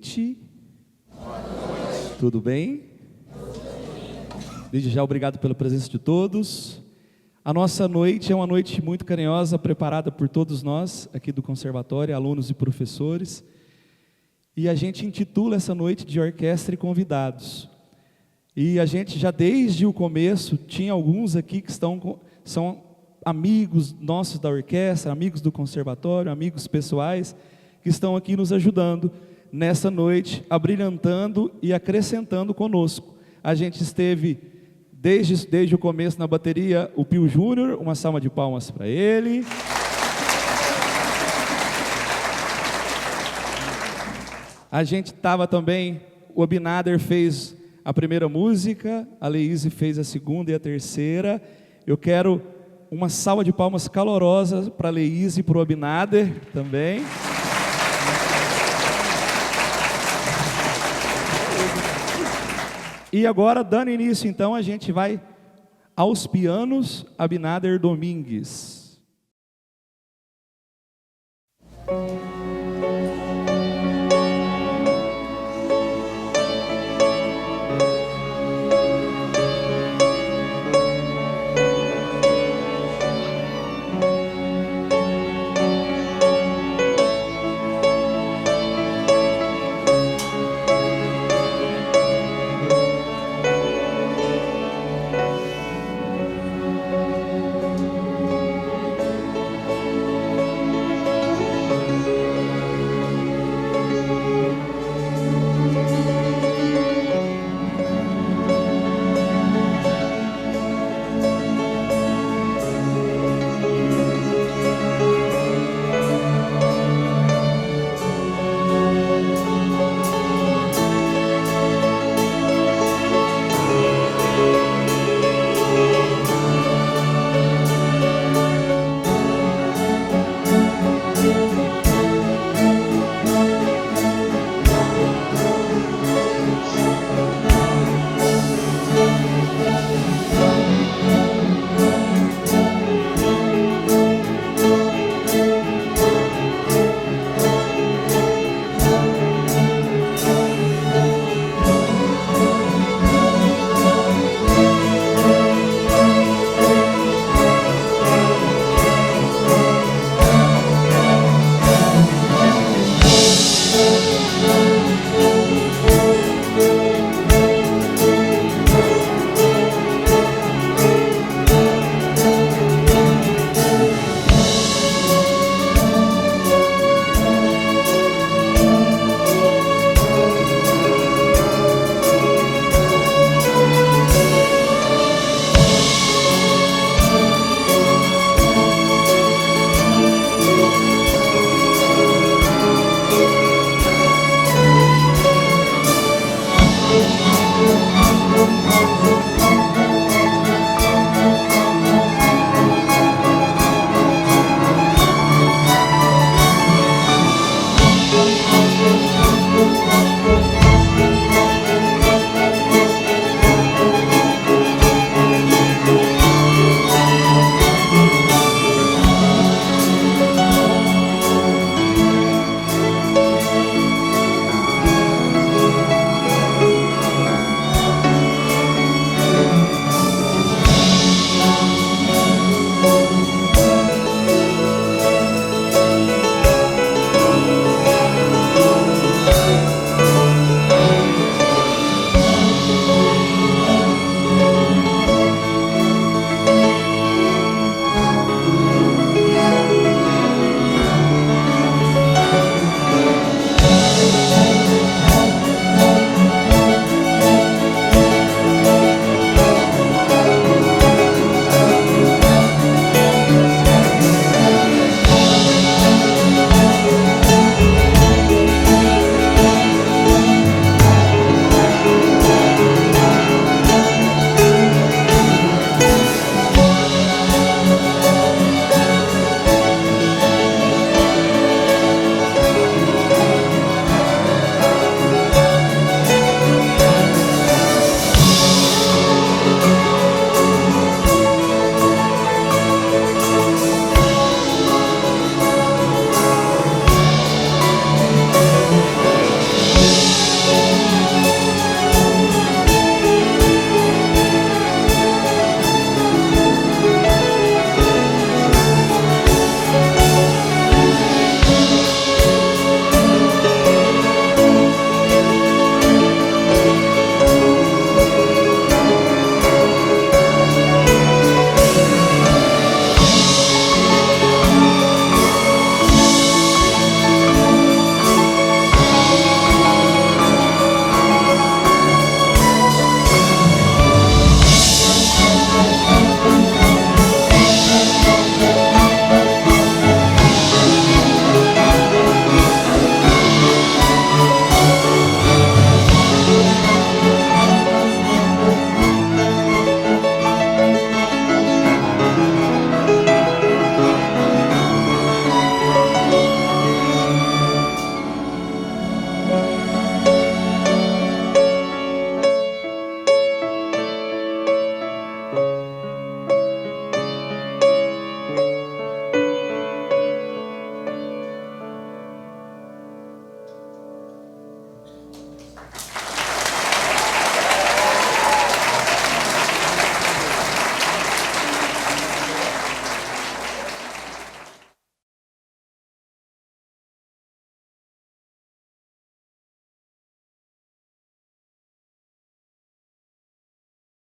noite. Tudo bem? Desde já, obrigado pela presença de todos. A nossa noite é uma noite muito carinhosa, preparada por todos nós aqui do Conservatório, alunos e professores. E a gente intitula essa noite de Orquestra e Convidados. E a gente já desde o começo tinha alguns aqui que são amigos nossos da orquestra, amigos do conservatório, amigos pessoais, que estão aqui nos ajudando nessa noite, abrilhantando e acrescentando conosco. A gente esteve desde o começo na bateria, o Pio Júnior, uma salva de palmas para ele. A gente estava também, o Abinader fez a primeira música, a Leíse fez a segunda e a terceira. Eu quero uma salva de palmas calorosa para a Leíse e para o Abinader também. E agora, dando início então, a gente vai aos pianos, Abinader Domingues.